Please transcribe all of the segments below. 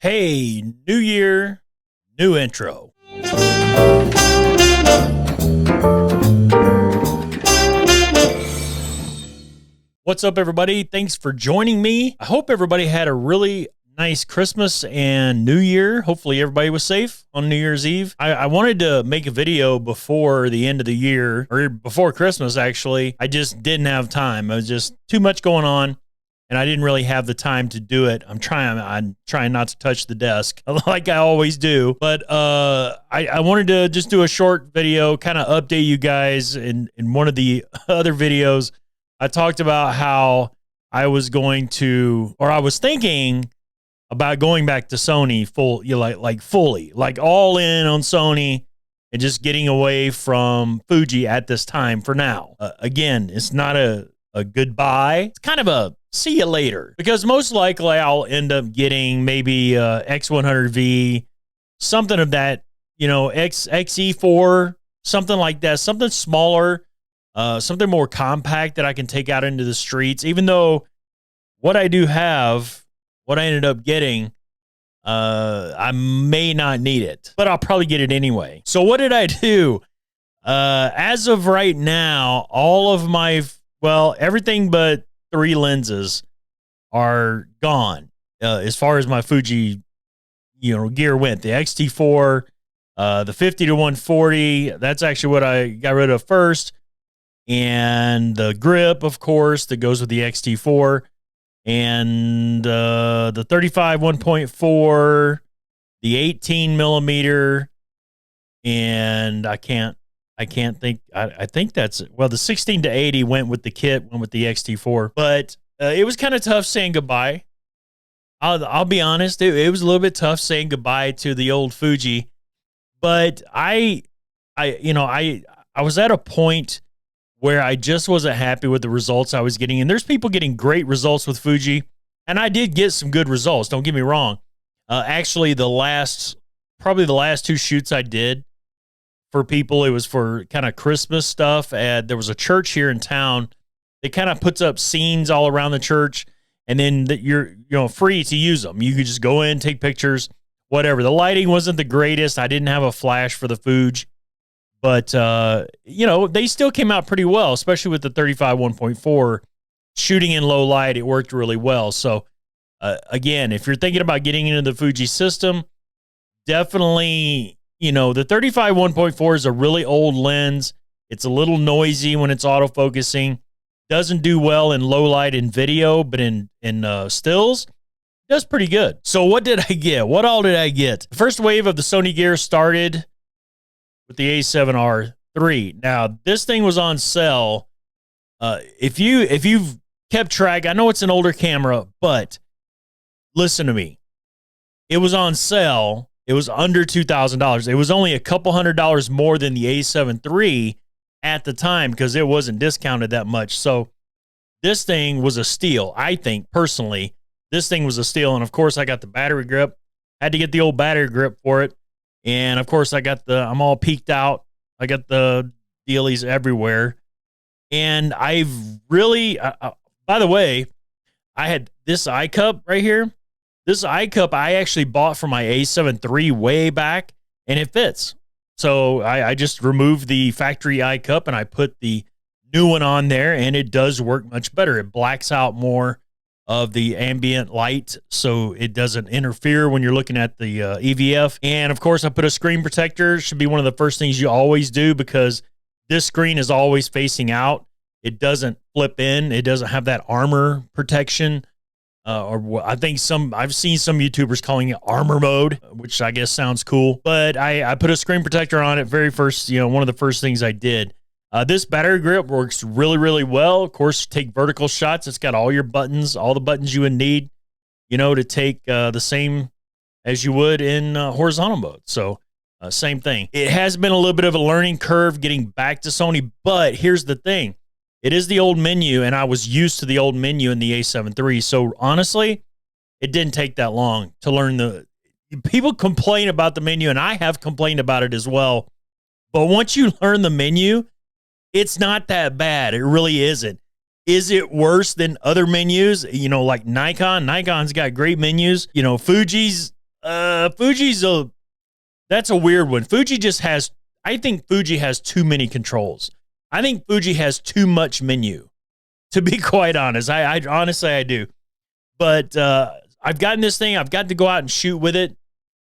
Hey, new year, new intro. What's up, everybody? Thanks for joining me. I hope everybody had a really nice Christmas and New Year. Hopefully everybody was safe on New Year's Eve. I wanted to make a video before the end of the year, or before Christmas, actually. I just didn't have time. It was just too much going on, and I didn't really have the time to do it. I'm trying not to touch the desk like I always do. But I wanted to just do a short video, kind of update you guys. In one of the other videos, I talked about how I was thinking about going back to Sony fully, like all in on Sony and just getting away from Fuji at this time for now. Again, it's not a goodbye. It's kind of a see you later, because most likely I'll end up getting maybe X100V, something of that, XE4, something like that, something smaller, something more compact that I can take out into the streets. Even though what I ended up getting, I may not need it, but I'll probably get it anyway. So what did I do? As of right now, all of everything but 3 lenses are gone. As far as my Fuji, gear went, the X-T4, the 50 to 140, that's actually what I got rid of first. And the grip, of course, that goes with the X-T4, and the 35 1.4, the 18 millimeter, and I think that's it. Well, the 16 to 80 went with the X-T4, but it was kind of tough saying goodbye. I'll be honest, it was a little bit tough saying goodbye to the old Fuji, but I was at a point where I just wasn't happy with the results I was getting. And there's people getting great results with Fuji, and I did get some good results, don't get me wrong. Actually, probably the last 2 shoots I did for people, it was for kind of Christmas stuff. And there was a church here in town. It kind of puts up scenes all around the church, and then you're free to use them. You could just go in, take pictures, whatever. The lighting wasn't the greatest. I didn't have a flash for the Fuji. But, they still came out pretty well, especially with the 35 1.4. Shooting in low light, it worked really well. So, again, if you're thinking about getting into the Fuji system, definitely, the 35 1.4 is a really old lens. It's a little noisy when it's autofocusing. Doesn't do well in low light in video, but in stills, does pretty good. So what did I get? What all did I get? The first wave of the Sony gear started with the A7R III. Now, this thing was on sale. If you've kept track, I know it's an older camera, but listen to me. It was on sale. It was under $2,000. It was only a couple $100 more than the A7 III at the time, because it wasn't discounted that much. So this thing was a steal. I think, personally, this thing was a steal. And, of course, I got the battery grip. Had to get the old battery grip for it. And, of course, I'm all peeked out. I got the dealies everywhere. And I've really, by the way, I had this eye cup right here. This eye cup I actually bought for my A7 III way back, and it fits. So I just removed the factory eye cup and I put the new one on there, and it does work much better. It blacks out more of the ambient light, so it doesn't interfere when you're looking at the EVF. And, of course, I put a screen protector. Should be one of the first things you always do, because this screen is always facing out. It doesn't flip in. It doesn't have that armor protection. I've seen some YouTubers calling it armor mode, which I guess sounds cool. But I put a screen protector on it very first, one of the first things I did. This battery grip works really, really well. Of course, take vertical shots. It's got all your buttons, all the buttons you would need, to take the same as you would in horizontal mode. So same thing. It has been a little bit of a learning curve getting back to Sony, but here's the thing. It is the old menu, and I was used to the old menu in the A7 III. So honestly, it didn't take that long to learn people complain about the menu, and I have complained about it as well. But once you learn the menu, it's not that bad. It really isn't. Is it worse than other menus? Like Nikon? Nikon's got great menus. Fuji's Fuji's that's a weird one. Fuji just has, I think Fuji has too many controls. I think Fuji has too much menu, to be quite honest. I honestly, I do. But I've gotten this thing. I've got to go out and shoot with it.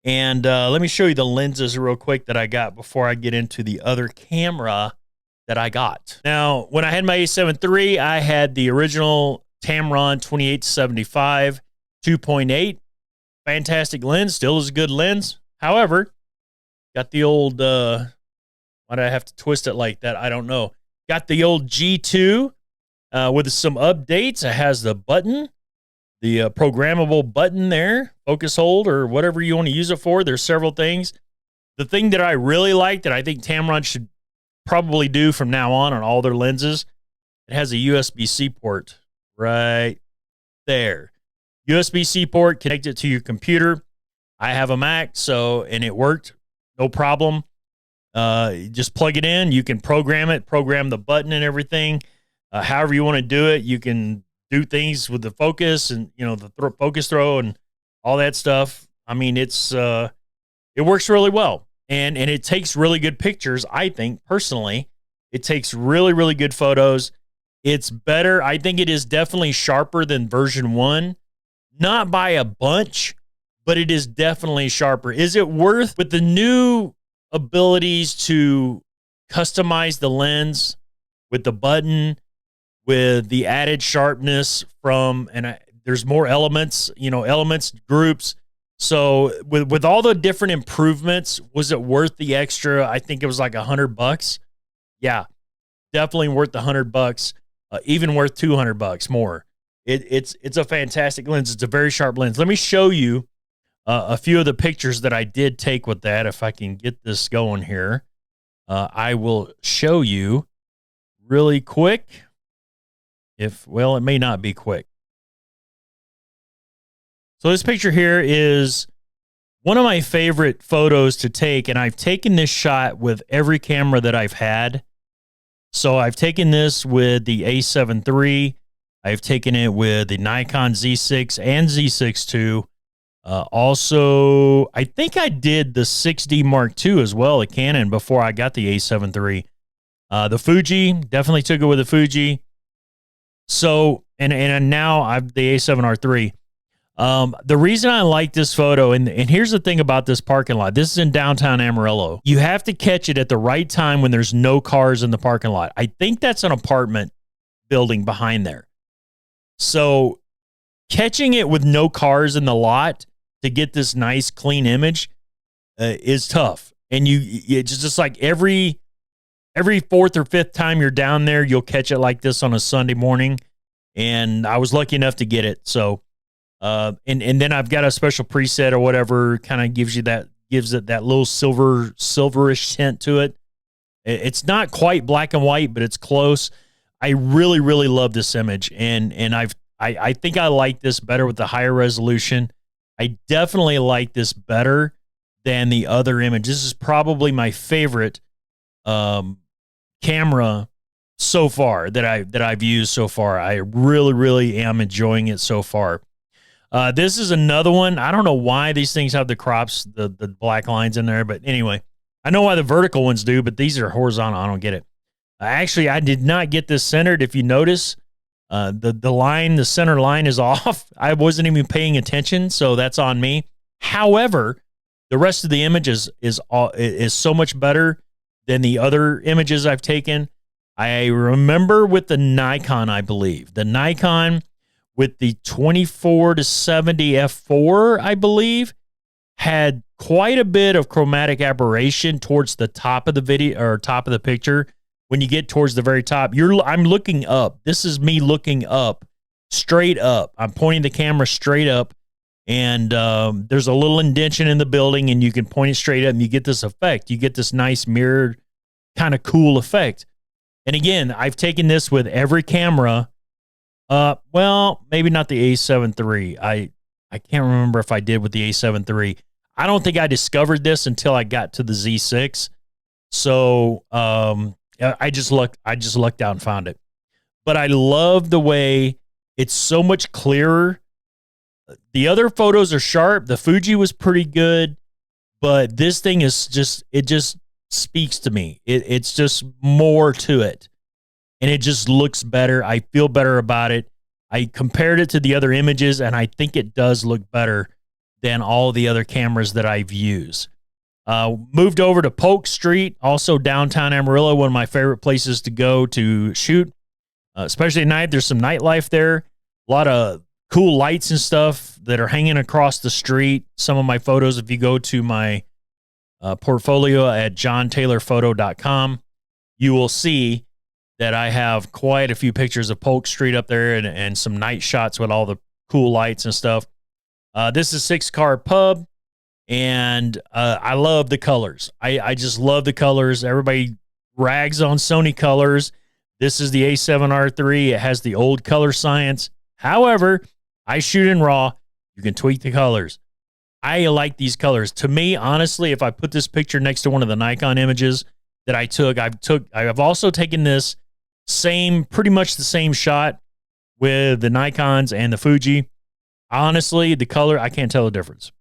And let me show you the lenses real quick that I got before I get into the other camera that I got. Now, when I had my A7 III, I had the original Tamron 28-75 2.8. Fantastic lens. Still is a good lens. However, got the old, why did I have to twist it like that? I don't know. Got the old G2 with some updates. It has the button, the programmable button there, focus hold or whatever you want to use it for. There's several things. The thing that I really like that I think Tamron should probably do from now on all their lenses, it has a USB-C port right there. USB-C port, connect it to your computer. I have a Mac, and it worked. No problem. Just plug it in. You can program it, program the button and everything. However you want to do it, you can do things with the focus and, the focus throw and all that stuff. I mean, it works really well. And it takes really good pictures, I think, personally. It takes really, really good photos. It's better. I think it is definitely sharper than version 1. Not by a bunch, but it is definitely sharper. Is it worth, with the new abilities to customize the lens with the button, with the added sharpness there's more elements, elements, groups. So with all the different improvements, was it worth the extra? I think it was like $100. Yeah, definitely worth the $100. Even worth $200 more. It's a fantastic lens. It's a very sharp lens. Let me show you a few of the pictures that I did take with that. If I can get this going here, I will show you really quick. It may not be quick. So this picture here is one of my favorite photos to take, and I've taken this shot with every camera that I've had. So I've taken this with the A7 III. I've taken it with the Nikon Z6 and Z6 II. Also, I think I did the 6D Mark II as well, a Canon, before I got the A7 III. The Fuji, definitely took it with the Fuji. So, and now I've the A7R III. The reason I like this photo, and here's the thing about this parking lot. This is in downtown Amarillo. You have to catch it at the right time when there's no cars in the parking lot. I think that's an apartment building behind there. So catching it with no cars in the lot to get this nice, clean image is tough. And it's just like every fourth or fifth time you're down there, you'll catch it like this on a Sunday morning. And I was lucky enough to get it. So, and then I've got a special preset or whatever, kind of gives it that little silverish tint to it. It's not quite black and white, but it's close. I really, really love this image, and I think I like this better with the higher resolution. I definitely like this better than the other image. This is probably my favorite camera so far that I've used so far. I really, really am enjoying it so far. This is another one. I don't know why these things have the crops, the black lines in there, but anyway, I know why the vertical ones do, but these are horizontal. I don't get it. Actually, I did not get this centered. If you notice, the center line is off. I wasn't even paying attention, so that's on me. However, the rest of the image is so much better than the other images I've taken. I remember with the Nikon, I believe the Nikon with the 24-70 f4, I believe, had quite a bit of chromatic aberration towards the top of the video or top of the picture. When you get towards the very top, I'm looking up. This is me looking up, straight up. I'm pointing the camera straight up, and there's a little indentation in the building, and you can point it straight up, and you get this effect. You get this nice mirrored, kind of cool effect. And again, I've taken this with every camera. Well, maybe not the A7 III. I can't remember if I did with the A7 III. I don't think I discovered this until I got to the Z6. So, I just lucked out and found it. But I love the way it's so much clearer The other photos are sharp. The Fuji was pretty good, but this thing is just, it just speaks to me. It's just more to it, and it just looks better. I feel better about it. I compared it to the other images, and I think it does look better than all the other cameras that I've used. Moved over to Polk Street, also downtown Amarillo, one of my favorite places to go to shoot, especially at night. There's some nightlife there, a lot of cool lights and stuff that are hanging across the street. Some of my photos, if you go to my portfolio at johntaylorphoto.com, you will see that I have quite a few pictures of Polk Street up there, and some night shots with all the cool lights and stuff. This is 6 Car Pub, and I love the colors. I just love the colors. Everybody rags on Sony colors. This is the A7R III. It has the old color science. However, I shoot in RAW. You can tweak the colors. I like these colors. To me, honestly, if I put this picture next to one of the Nikon images that I've also taken this pretty much the same shot with the Nikons and the Fuji. Honestly, the color, I can't tell the difference.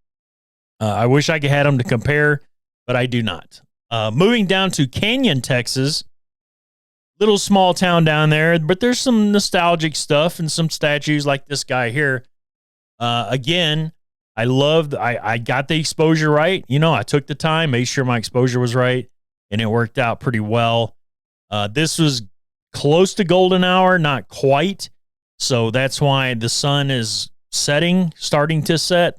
I wish I could have them to compare, but I do not. Moving down to Canyon, Texas, little small town down there, but there's some nostalgic stuff and some statues like this guy here. Again, I got the exposure right. I took the time, made sure my exposure was right, and it worked out pretty well. This was close to golden hour, not quite. So that's why the sun is starting to set,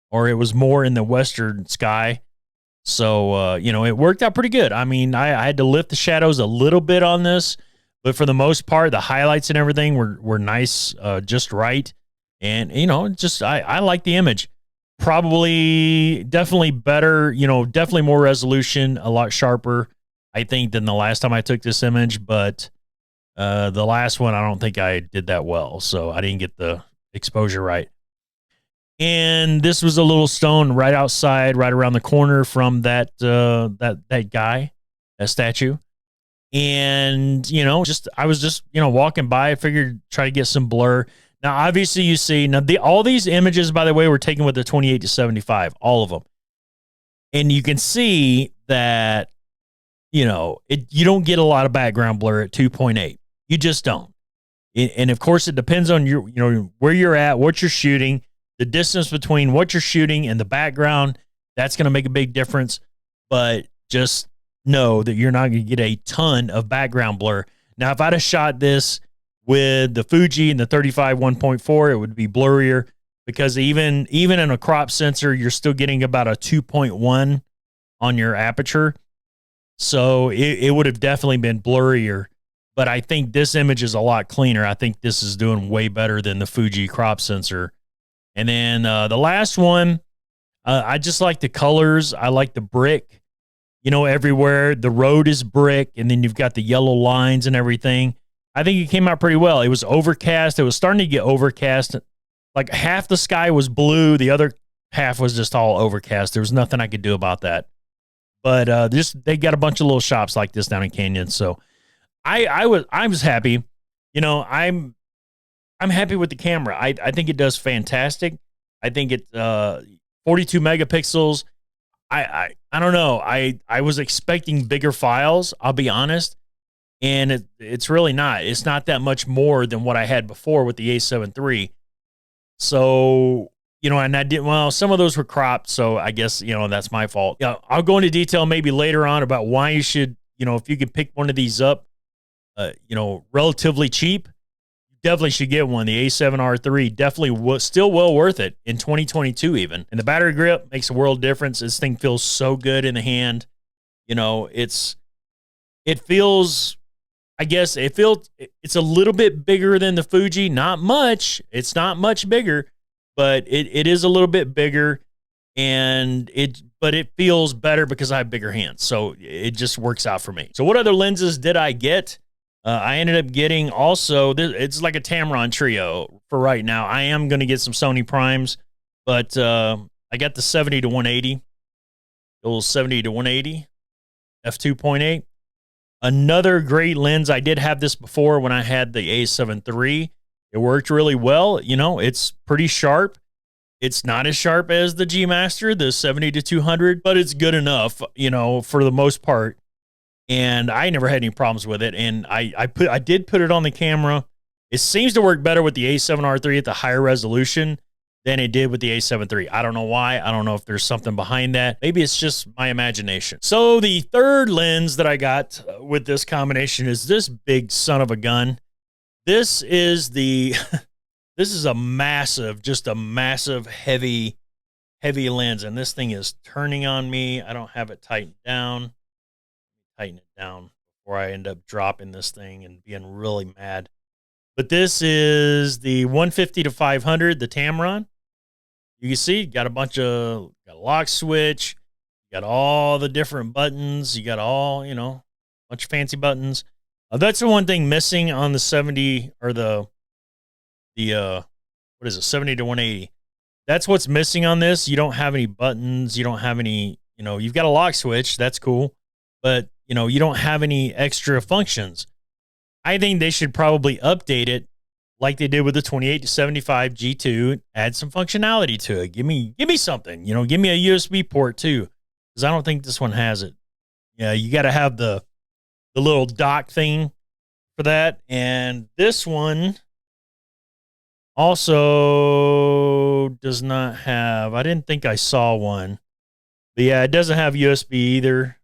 or it was more in the western sky. So, it worked out pretty good. I mean, I had to lift the shadows a little bit on this, but for the most part, the highlights and everything were nice, just right. And, I like the image. Definitely better, definitely more resolution, a lot sharper, I think, than the last time I took this image. But the last one, I don't think I did that well, so I didn't get the exposure right. And this was a little stone right outside, right around the corner from that guy, that statue. And, I was just walking by. I figured try to get some blur. Now, obviously, you see, all these images, by the way, were taken with the 28-75, all of them. And you can see that, you don't get a lot of background blur at 2.8. You just don't. And of course, it depends on where you're at, what you're shooting, the distance between what you're shooting and the background. That's going to make a big difference. But just know that you're not going to get a ton of background blur. Now, if I'd have shot this with the Fuji and the 35 1.4, it would be blurrier, because even in a crop sensor, you're still getting about a 2.1 on your aperture. So it would have definitely been blurrier. But I think this image is a lot cleaner. I think this is doing way better than the Fuji crop sensor. And then the last one, I just like the colors. I like the brick, everywhere. The road is brick, and then you've got the yellow lines and everything. I think it came out pretty well. It was overcast. It was starting to get overcast. Like half the sky was blue. The other half was just all overcast. There was nothing I could do about that. But they got a bunch of little shops like this down in Canyon. So I was happy. I'm happy with the camera. I think it does fantastic. I think it's 42 megapixels. I don't know. I was expecting bigger files, I'll be honest. And it's really not. It's not that much more than what I had before with the A7 III. So, and I didn't, some of those were cropped. So I guess, that's my fault. Yeah, I'll go into detail maybe later on about why you should, if you could pick one of these up, relatively cheap, you definitely should get one. The A7R III definitely still well worth it in 2022 even. And the battery grip makes a world difference. This thing feels so good in the hand. It feels, I guess it's a little bit bigger than the Fuji. Not much. It's not much bigger, but it is a little bit bigger, but it feels better because I have bigger hands. So it just works out for me. So what other lenses did I get? I ended up getting also, it's like a Tamron trio for right now. I am going to get some Sony primes, but I got the 70 to 180, the little 70 to 180 f2.8. Another great lens. I did have this before when I had the A7 III. It worked really well. It's pretty sharp. It's not as sharp as the G Master, the 70-200, but it's good enough, you know, for the most part. And I never had any problems with it. And I did put it on the camera. It seems to work better with the A7R3 at the higher resolution than it did with the A7 III. I don't know why. I don't know if there's something behind that. Maybe it's just my imagination. So the third lens that I got with this combination is this big son of a gun. This is the this is a massive, just a massive, heavy lens. And this thing is turning on me. I don't have it tightened down. Tighten it down before I end up dropping this thing and being really mad. But this is the 150-500, the Tamron. You can see, got a bunch of, got a lock switch, got all the different buttons, you got all, you know, a bunch of fancy buttons. That's the one thing missing on the 70 or the what is it, 70-180. That's what's missing on this. You don't have any buttons, you don't have any, you know, you've got a lock switch, that's cool, but you know, you don't have any extra functions. I think they should probably update it like they did with the 28-75 G2, add some functionality to it. Give me something, you know, give me a USB port too, because I don't think this one has it. Yeah, you got to have the little dock thing for that. And this one also does not have, I didn't think I saw one. But yeah, it doesn't have USB either.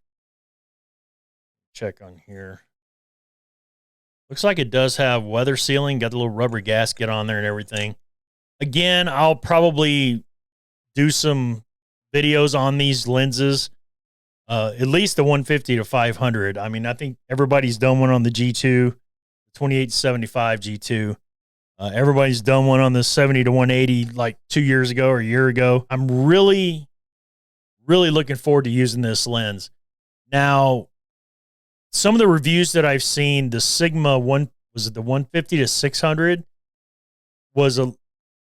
Check on here. Looks like it does have weather sealing, got the little rubber gasket on there and everything. Again, I'll probably do some videos on these lenses, at least the 150-500. I mean, I think everybody's done one on the G2, 28-75 G2. Everybody's done one on the 70-180 like 2 years ago or a year ago. I'm really looking forward to using this lens. Now, some of the reviews that I've seen, the Sigma one, was it the 150-600, was a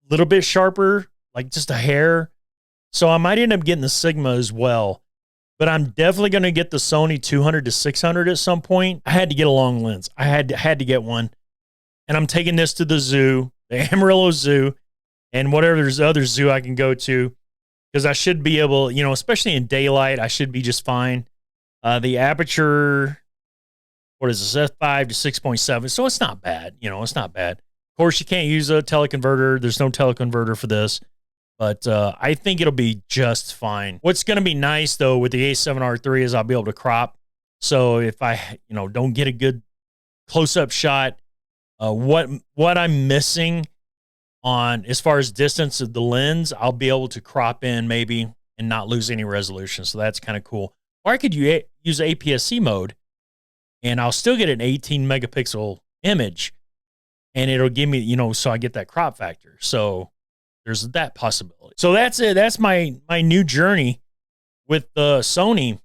little bit sharper, like just a hair. So I might end up getting the Sigma as well. But I'm definitely going to get the Sony 200-600 at some point. I had to get a long lens. I had to get one. And I'm taking this to the zoo, the Amarillo Zoo, and whatever there's other zoo I can go to, because I should be able, you know, especially in daylight, I should be just fine. The aperture, what is this, f5 to 6.7, so it's not bad. You know, it's not bad. Of course, you can't use a teleconverter. There's no teleconverter for this, but I think it'll be just fine. What's going to be nice, though, with the A7R3 is I'll be able to crop. So if I, you know, don't get a good close-up shot, what I'm missing on as far as distance of the lens, I'll be able to crop in maybe and not lose any resolution. So that's kind of cool. Or I could use APS-C mode, and I'll still get an 18 megapixel image, and it'll give me, you know, so I get that crop factor. So there's that possibility. So that's it. That's my new journey with Sony.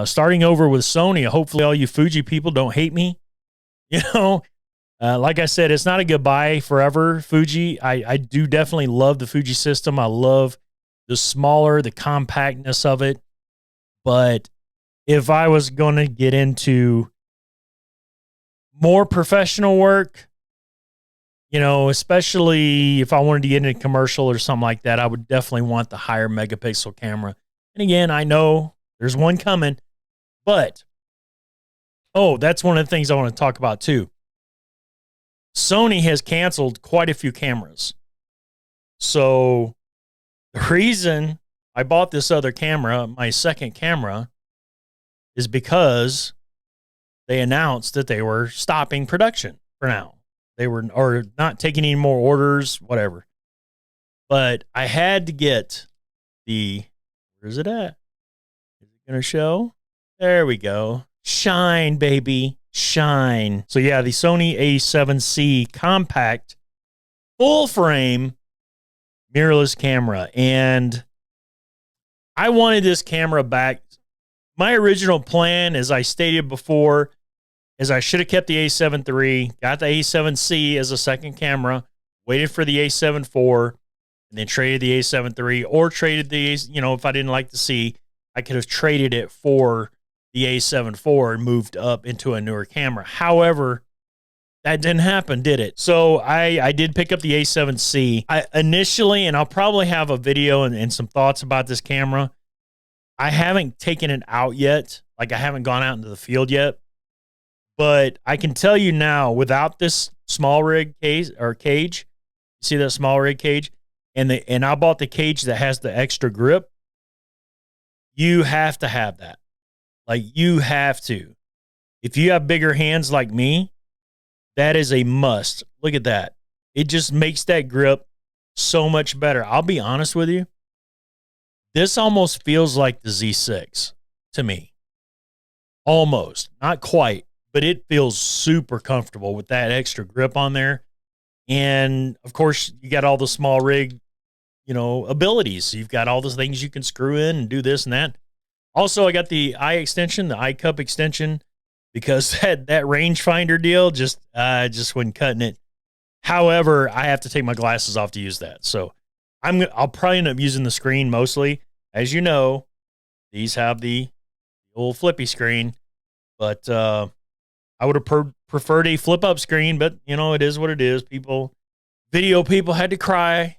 Starting over with Sony. Hopefully all you Fuji people don't hate me. You know, like I said, it's not a goodbye forever, Fuji. I do definitely love the Fuji system. I love the smaller, the compactness of it. But if I was going to get into more professional work, you know, especially if I wanted to get into commercial or something like that, I would definitely want the higher megapixel camera. And again, I know there's one coming, but, oh, that's one of the things I want to talk about too. Sony has canceled quite a few cameras. So the reason I bought this other camera, my second camera, is because they announced that they were stopping production for now. They were, or not taking any more orders, whatever. But I had to get the, where's it at? Is it going to show? There we go. Shine, baby. Shine. So yeah, the Sony A7C compact full frame mirrorless camera. And I wanted this camera back. My original plan, as I stated before, is I should have kept the A7 III, got the A7C as a second camera, waited for the A7 IV, and then traded the A7 III, or traded the, you know, if I didn't like the C, I could have traded it for the A7 IV and moved up into a newer camera. However, That didn't happen, did it? So I did pick up the A7C. I initially, and I'll probably have a video and some thoughts about this camera. I haven't taken it out yet. Like, I haven't gone out into the field yet. But I can tell you now, without this small rig cage, see that small rig cage? And I bought the cage that has the extra grip. You have to have that. Like, you have to. If you have bigger hands like me, that is a must. Look at that. It just makes that grip so much better. I'll be honest with you. This almost feels like the Z6 to me. Almost. Not quite, but it feels super comfortable with that extra grip on there. And, of course, you got all the small rig, abilities. You've got all the things you can screw in and do this and that. Also, I got the eye extension, the eye cup extension, because that rangefinder deal just wasn't cutting it. However, I have to take my glasses off to use that. So I'll probably end up using the screen mostly. As you know, these have the old flippy screen, but I would have preferred a flip up screen, but it is what it is. Video people had to cry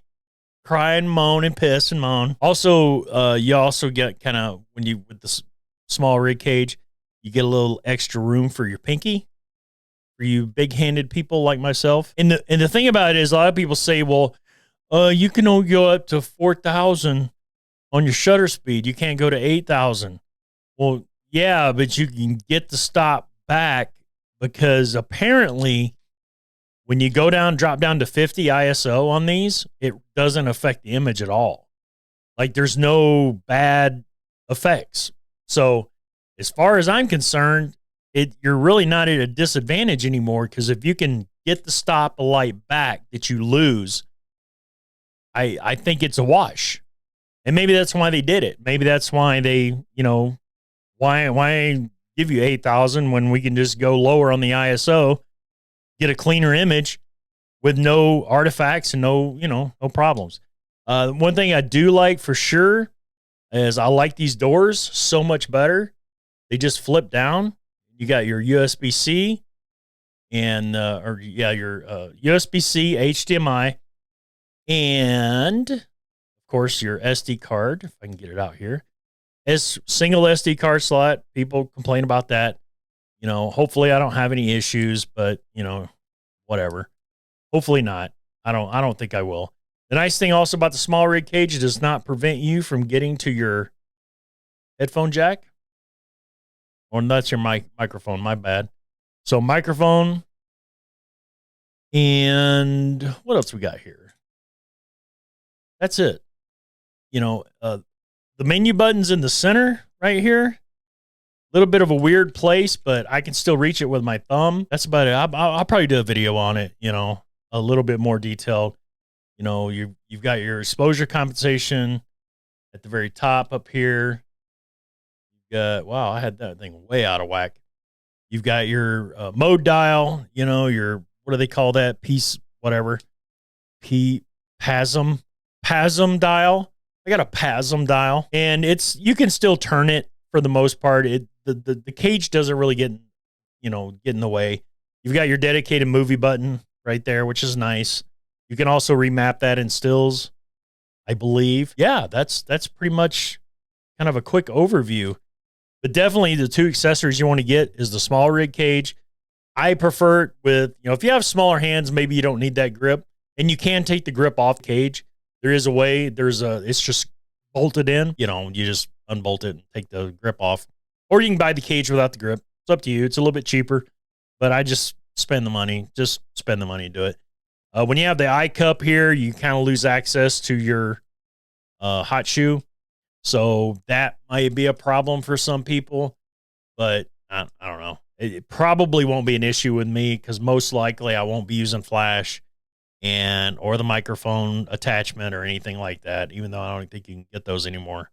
and moan and piss and moan. Also, you also get kind of, with the small rig cage, you get a little extra room for your pinky, for you big-handed people like myself. And the thing about it is, a lot of people say, well, you can only go up to 4,000 on your shutter speed. You can't go to 8,000. Well, yeah, but you can get the stop back, because apparently when you drop down to 50 ISO on these, it doesn't affect the image at all. Like, there's no bad effects. So as far as I'm concerned, you're really not at a disadvantage anymore, because if you can get the stop of light back that you lose, I think it's a wash. And maybe that's why they did it. Maybe that's why they, why give you 8,000 when we can just go lower on the ISO, get a cleaner image with no artifacts and no problems. One thing I do like for sure is I like these doors so much better. They just flip down. You got your USB-C and your USB-C, HDMI, and of course your SD card. If I can get it out here, as single SD card slot. People complain about that. Hopefully I don't have any issues, but whatever. Hopefully not. I don't think I will. The nice thing also about the small rig cage, it does not prevent you from getting to your headphone jack. Or that's your microphone, my bad. So microphone, and what else we got here? That's it. The menu button's in the center right here. A little bit of a weird place, but I can still reach it with my thumb. That's about it. I'll probably do a video on it, a little bit more detailed. You've got your exposure compensation at the very top up here. Wow, I had that thing way out of whack. You've got your mode dial, your, what do they call that? PASM dial. I got a PASM dial, and you can still turn it for the most part. The cage doesn't really get in the way. You've got your dedicated movie button right there, which is nice. You can also remap that in stills, I believe. Yeah, that's pretty much kind of a quick overview. But definitely the two accessories you want to get is the small rig cage. I prefer it with, if you have smaller hands, maybe you don't need that grip. And you can take the grip off the cage. There is a way. It's just bolted in. You just unbolt it and take the grip off. Or you can buy the cage without the grip. It's up to you. It's a little bit cheaper. But I just spend the money. Just spend the money and do it. When you have the eye cup here, you kind of lose access to your hot shoe. So that might be a problem for some people, but I don't know. It probably won't be an issue with me, because most likely I won't be using flash or the microphone attachment or anything like that, even though I don't think you can get those anymore.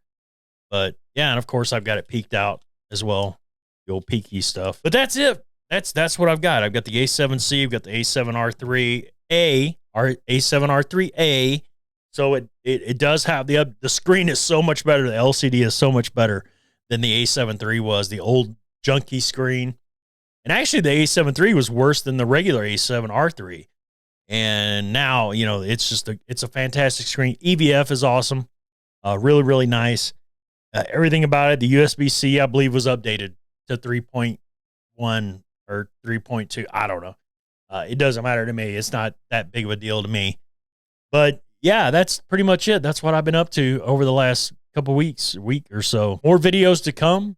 But yeah, and of course I've got it peaked out as well, the old peaky stuff. But that's it. That's what I've got. I've got the A7C, I've got the A7R3A, A7R3A. So it does have the screen is so much better. The LCD is so much better than the A7 III was, the old junky screen. And actually, the A7 III was worse than the regular A7R3. And now, you know, it's just it's a fantastic screen. EVF is awesome. Really, really nice. Everything about it. The USB-C, I believe, was updated to 3.1 or 3.2. I don't know. It doesn't matter to me. It's not that big of a deal to me. But yeah, that's pretty much it. That's what I've been up to over the last couple weeks, week or so. More videos to come.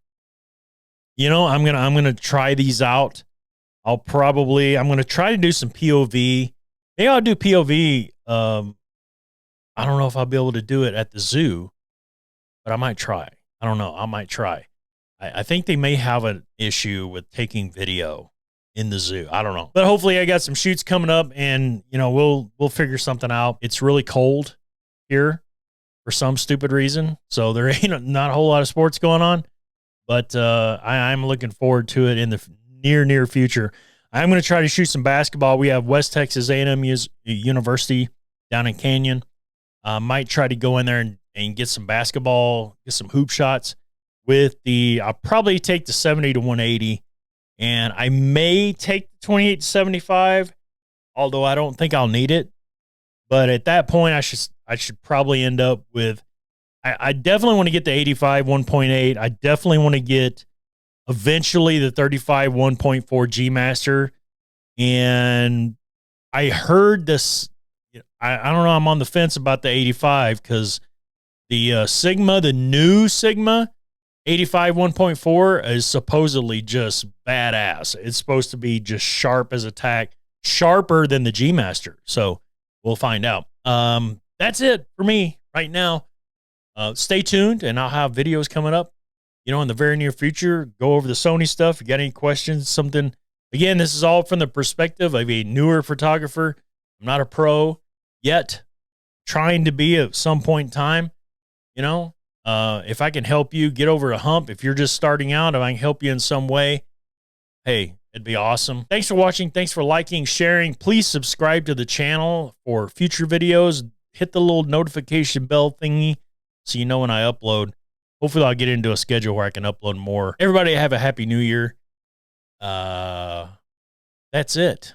You know, I'm gonna try these out. I'm gonna try to do some POV. Maybe I'll do POV. I don't know if I'll be able to do it at the zoo, but I might try. I don't know. I might try. I think they may have an issue with taking video in the zoo. I don't know. But hopefully I got some shoots coming up, and you know, we'll figure something out. It's really cold here for some stupid reason, so there ain't not a whole lot of sports going on. But I'm looking forward to it in the near future. I'm going to try to shoot some basketball. We have West Texas A&M University down in Canyon. Might try to go in there and get some basketball, get some hoop shots with I'll probably take the 70 to 180, and I may take the 28 to 75, although I don't think I'll need it. But at that point, I should probably end up with, I definitely want to get the 85 1.8. I definitely want to get eventually the 35 1.4 G Master. And I heard this, I don't know, I'm on the fence about the 85 because the Sigma, the new Sigma 85 1.4 is supposedly just badass. It's supposed to be just sharp as a tack, sharper than the G Master. So we'll find out. That's it for me right now. Stay tuned, and I'll have videos coming up, you know, in the very near future. Go over the Sony stuff. If you got any questions, something. Again, this is all from the perspective of a newer photographer. I'm not a pro yet, trying to be at some point in time. You know, if I can help you get over a hump, if you're just starting out, if I can help you in some way, hey, it'd be awesome. Thanks for watching. Thanks for liking, sharing. Please subscribe to the channel for future videos. Hit the little notification bell thingy so you know when I upload. Hopefully I'll get into a schedule where I can upload more. Everybody have a happy new year. That's it.